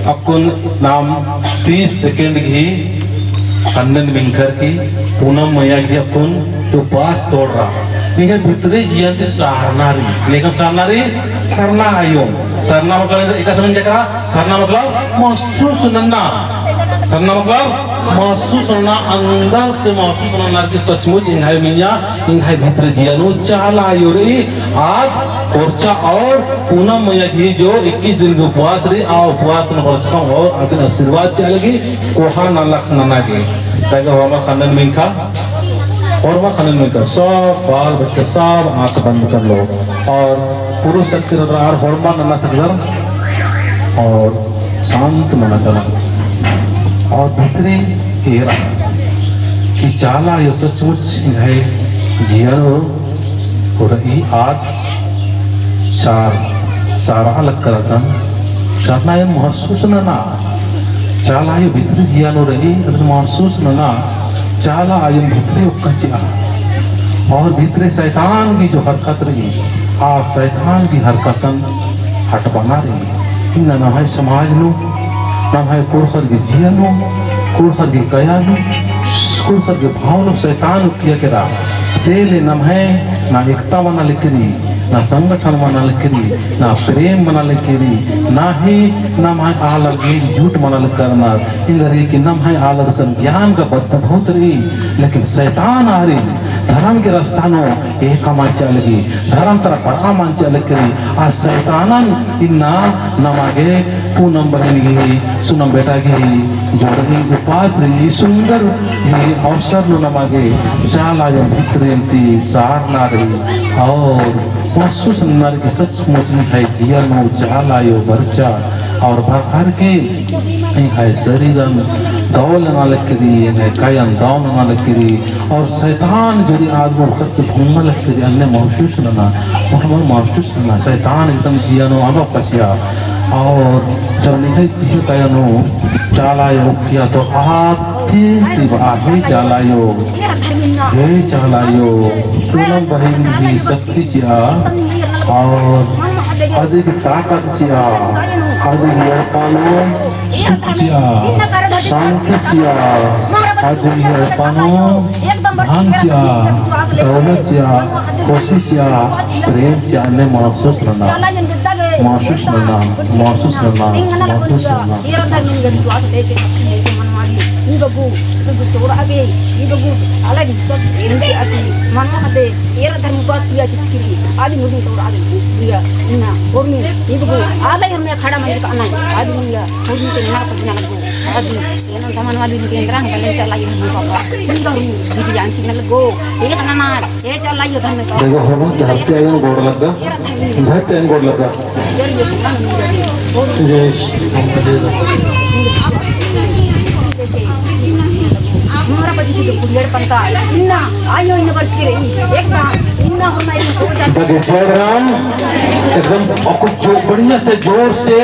अकुन नाम 30 सेकंड घी अन्नन मिंकर की पूनम मैया की अकुन तो पास तोड़ रहा निका भितरे जियन ते सारनारी लेकिन सारनारी सरना आयो सरना मतलब एक समझ जकरा सरना मतलब महसूस नन्ना सरना मतलब महसूस होना अंदर से महसूस होना कि सचमुच इंहाई मिया इंहाई भीतर जियानु चाला आयो रे आज ओरचा और पूनम मैया की जो 21 दिन के उपवास रही आ उपवास न बरसका और आदि आशीर्वाद चलेगी कोहा ना लखना के ताकि हमारा खानदान में का और वह खानदान में का सब बाल बच्चे सब आंख बंद कर लो और पुरुष शक्ति और हॉर्मोन ना सकदर और शांत मना करना और भीतरे हेरा कि चाला यो सचमुच है जियानो हो रही आज सारा अलग करता शाना ये महसूस ना चाला यो भीतरे जियानो रही महसूस ना चाला आयु भीतरे कचिया और भीतरे शैतान की जो हरकत रही आज शैतान की हरकतन हट बना रही इन ना है समाज नु ना है कुर्सर की जियानो कुर्सर की कयानु कुर्सर के भावनो शैतान किया के रहा से ले ना है ना एकता बना लिखरी ना संगठन मना लिखरी ना प्रेम मना लिखरी ना ही ना है आलर झूठ मना करना इंद्री की नम है आलर ज्ञान का बदबूत रही लेकिन शैतान आ रही धर्म के रास्तानो एक मान चलगी धर्म तरह बड़ा मान चल करी आ शैतानन इन्ना नमागे पूनम बहन गी सुनम बेटा गी जो रही उपास रही सुंदर ये अवसर नु नमागे चाला जो भितरेंती सार ना रही और महसूस नर की सचमुच है जिया नो चाला यो बर्चा और भर के है शरीरन दौल ना लकरी है कायन दाव ना लकरी और शैतान जो आदमी सत्य घूमना लकरी अन्य महसूस ना वो महसूस ना शैतान एकदम जिया नो आनो कसिया और जब निकल किसी कायनो चाला यो किया तो आधे चाला यो हे चाला यो पूनम बहन की शक्ति चिया और अधिक ताकत चिया अधिक यपानो सुख चिया शांति चिया अधिक यपानो धन चिया दौलत चिया खुशी चिया प्रेम चिया ने महसूस करना महसूस करना महसूस करना महसूस करना इबगु तोरा आगे इबगु अलग सब इनके आती मन हते एरा धर्म बात किया चिकरी आदि मुझे तोरा आगे दिया इना और में इबगु आधा यार मैं खड़ा मैं का नहीं आदि मुझे मुझे तो ना पता लगो आदि ये सामान वाली के रंग बने चला ये बाबा इनका दीदी जान सिंह लगो ये ना ये चला ये धर्म का देखो हम धरती आयो गोड़ लगा धरती आयो गोड़ लगा हमारा बच्चे तो कुड़ियर पंता इन्ना आयो इन बच के एक ना इन्ना हमारी हो जाता है जयराम एकदम और कुछ जो बढ़िया से जोर से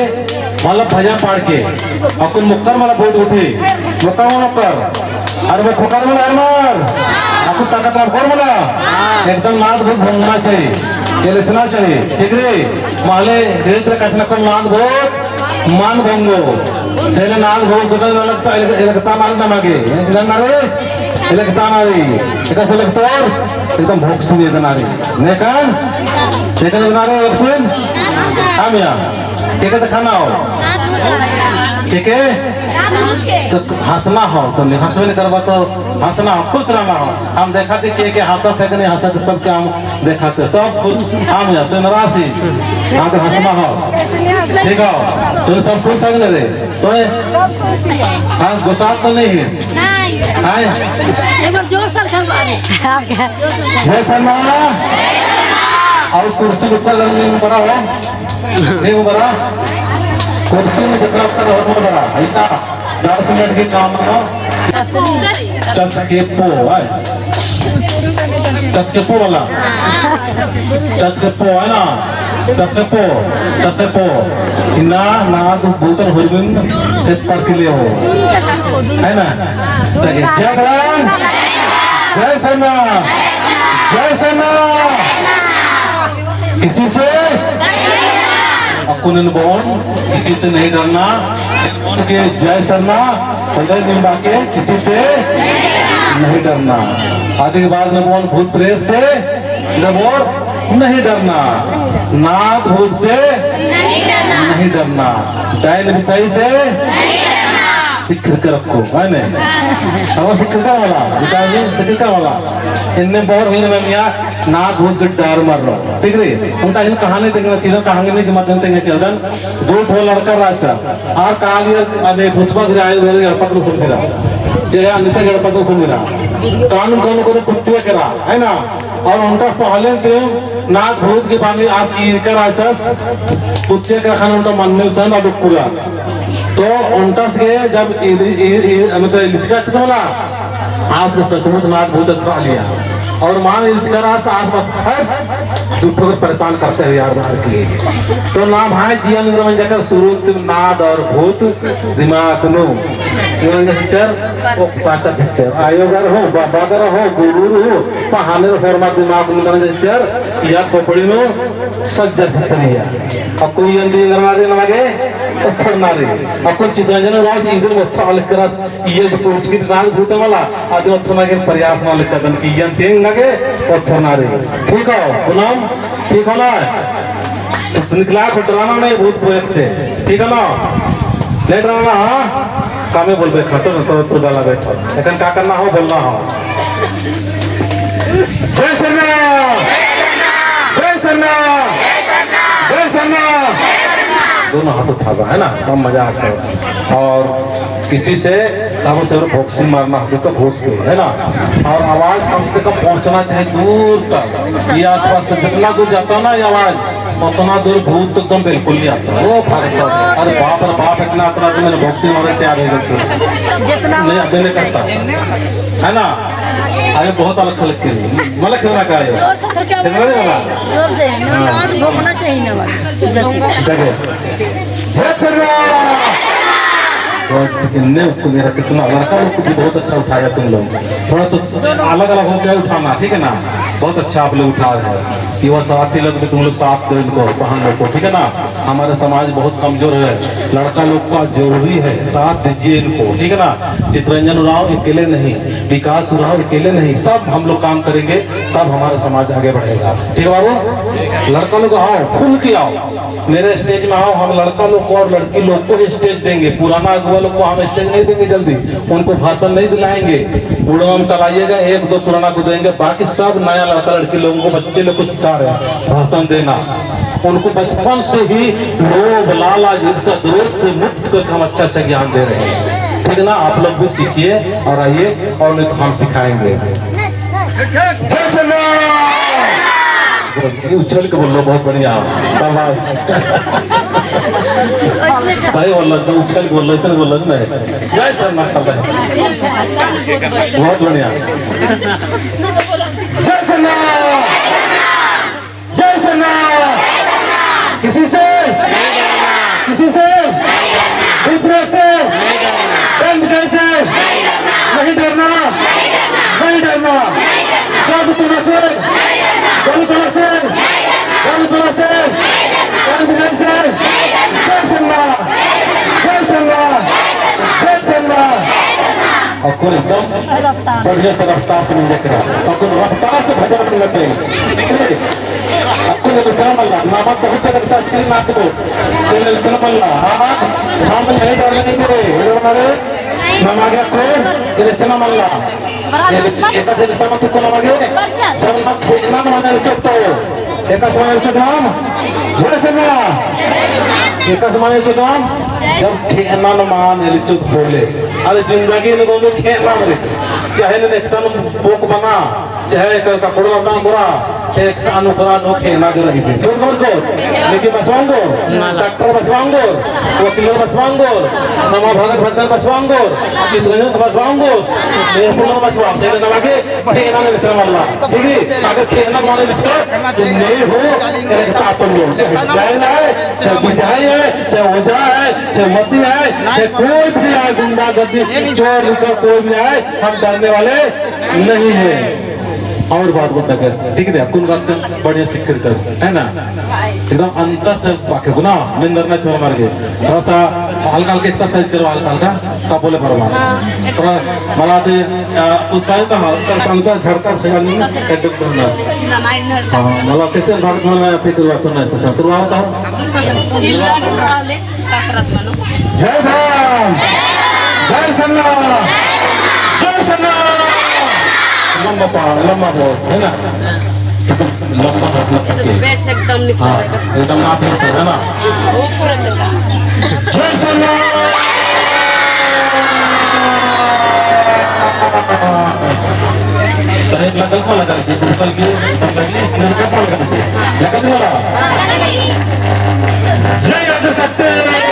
मतलब भजन पाड़ के और कुछ मुक्कर वाला बोल उठे मुक्कर अरे वो खुकार वाला हरमार आपको ताकत आप कौन बोला एकदम नाद बहुत भंगना चाहिए ये लिखना चाहिए ठीक रे माले धीरे धीरे कचना को नाद बहुत मान भंगो सेले नाल भोग गुदा लगता लगता मान ना मागे इधर ना रे लगता ना रे इधर से लगता और एकदम भोग सुनिए इधर ना रे ने कान इधर ना रे वैक्सीन हम यहाँ क्या कहते खाना हो ठीक है तो हंसना हो तो हंसवे नहीं करवा तो हंसना हो खुश रहना हो हम देखाते कि हंसा थे कि नहीं हंसा थे सबके हम देखाते सब खुश हम यहाँ तो नाराज ही हाँ तो हंसना हो ठीक हो तो सब खुश है रे तो हाँ गुस्सा तो नहीं है हाँ जय शर्मा और कुर्सी ऊपर नहीं बड़ा हो नहीं बड़ा कुर्सी में जितना हो बड़ा ऐसा 10 मिनट की काम करो चच के पो वाला चच के पो है ना चच के पो इन्ना ना तो बोतल हो गई सेट पर के लिए हो है ना सही जय भगवान जय सेना जय सेना किसी से अकुन बोन किसी से नहीं डरना के जय सरना हृदय निभा के किसी से नहीं डरना। आदि के बाद में बोल भूत प्रेत से बोल नहीं डरना, नाथ भूत से नहीं डरना, डायन विषय से सिक्र कर रखो है ना, अब सिक्र का वाला बताइए सिक्र का वाला इनने बहुत ही में मियां नाथ भूत के डर मर रहा ठीक है। उनका इन कहानी देखना सीधा कहानी नहीं के माध्यम से चलन दो ठो लड़का राजा और कहानी अबे पुष्पा गिराए गणपत लोग समझ रहा जय अनिता गणपत लोग समझ रहा कानून कानून को कुत्ते करा है ना। और उनका पहले के नाथ भूत के बारे में आज इनका राजस कुत्ते का खाना उनका मन में सन और पूरा तो उनका से जब मतलब लिचका चला आज का सचमुच नाथ भूत अथरा लिया और मान लिचका राज आसपास दुखों को परेशान करते हैं यार बाहर के तो नाम है जीवन में जाकर सुरुत नाद और भूत दिमाग नो पिक्चर आयोगर हो बाबागर हो गुरु हो पहाने फॉर्मा दिमाग पिक्चर या खोपड़ी में सज्जर सच्चरिया अब कोई अंधी करनारे नमागे उठनारे अब कोई चित्रंजन राज इधर मत्था अलकरस ये जो उसकी नाग भूत वाला आदि मत्था के प्रयास ना लिखतन कि यन तेंग लगे उठनारे ठीक हो पुनम ठीक हो ना तो निकला को डराना नहीं भूत प्रेत से ठीक है ना ले डराना हां कामे बोल बे खतो न तो डाला बैठो लेकिन का करना हो बोलना हो जय सेना जय सेना जय सेना दोनों हाथ उठावा है ना तब मजा आता है। और किसी से कब से बॉक्सिंग मारना हो भूत के है ना और आवाज कम से कम पहुंचना चाहिए दूर तक ये आसपास तक जितना दूर जाता है ना ये आवाज उतना दूर भूत एकदम बिल्कुल नहीं आता वो फर्क अरे बाप रे बाप इतना अपना तो मैंने बॉक्सिंग मारे तैयार हो गए जितना नहीं अभी नहीं करता है ना आगे बहुत अलग खलक के मतलब खेलना का है जोर से क्या बोलना जोर से नाद भोगना चाहिए ना जय श्री इनने मेरा कितना लड़का लोग को भी बहुत अच्छा उठाया तुम लोग थोड़ा सा अलग अलग होकर उठाना ठीक है ना बहुत अच्छा आप लोग उठा रहे हैं युवा साथी लोग भी तुम लोग साथ दो इनको बहन लोग को ठीक है ना। हमारा समाज बहुत कमजोर है लड़का लोग का जरूरी है साथ दीजिए इनको ठीक है ना। चित्रंजन उराव अकेले नहीं विकास उराव अकेले नहीं सब हम लोग काम करेंगे तब हमारा समाज आगे बढ़ेगा ठीक है बाबू। लड़का लोग आओ खुल के आओ मेरे स्टेज में आओ हम लड़का लोग को और लड़की लोग को स्टेज देंगे पुराना अगुआ लोग को हम स्टेज नहीं देंगे जल्दी उनको भाषण नहीं दिलाएंगे उड़म कराइएगा एक दो पुराना को देंगे बाकी सब नया लड़का लड़की लोगों को बच्चे लोग को सिखा रहे हैं भाषण देना उनको बचपन से ही लोभ लाला ईर्ष्या द्वेष से मुक्त करके हम अच्छा अच्छा ज्ञान दे रहे हैं ठीक है ना। आप लोग भी सीखिए और आइए और नहीं तो हम सिखाएंगे। उछल के बोल लो बहुत बढ़िया शाबाश सही बोल रहा उछल के बोल लो ऐसा बोल रहा नहीं जय सर ना कर बहुत बढ़िया जय सेना जय सेना किसी से विपरीत से विजय से नहीं डरना नहीं डरना जादूपुरा से गलपुरा से गलपुरा से विजय से जय सेना जय सेना जय सेना और कौन एकदम बढ़िया से रफ्तार से मिल जाएगा और कौन रफ्तार से भजन करना चाहिए आपको जब चला मल्ला नामा बहुत जगह का स्क्रीन ना तो चल चला मल्ला हां हम नहीं डरने नहीं करे ये हमारे नामा गया को ये चला मल्ला एक का जब तक को लगे जब मत ठोकना माने चोटो एक समय चोटम जय सेना एक समय चोटम जब ठेना न मान ये चोट बोले अरे जिंदगी में को खेलना मरे चाहे ने एक्शन बोक बना चाहे का कोड़ा का बुरा एक अनुकरा नो खेलना दे रही थी क्यों को लेकिन बचवांगो डॉक्टर बचवांगो वकील बचवांगो नमा भगत भद्दर बचवांगो चित्रंजन से बचवांगो ये पुनः बचवा से न लगे खेलना में चल वाला ठीक है अगर खेलना माने इसका तो नहीं हो एक तापन लो जाए ना है चाहे बुझाई है चाहे ओझा है चाहे मती है चाहे कोई भी आए गुंडागर्दी चोर का कोई भी आए हम डरने वाले नहीं है। और बात बता कर ठीक है अकुन बात कर बढ़िया सीख कर है ना एकदम अंतर से वाक्य गुना निंदर ना छोड़ मार के थोड़ा सा हल्का हल्का एक्सरसाइज करो हल्का हल्का का बोले परमार थोड़ा मला ते उस पाए का हल्का झड़का ख्याल नहीं कंट्रोल करना हाँ मला कैसे भारत में मैं फिर बात सुनना है शुरुआत था जय राम जय संग्राम जय संग्राम लंबा बहुत है ना लंबा मतलब हाँ एकदम आप है ना जय संग्राम साहेब लगल मला करायची कुठल की लगी लगा मला जय राजसत्य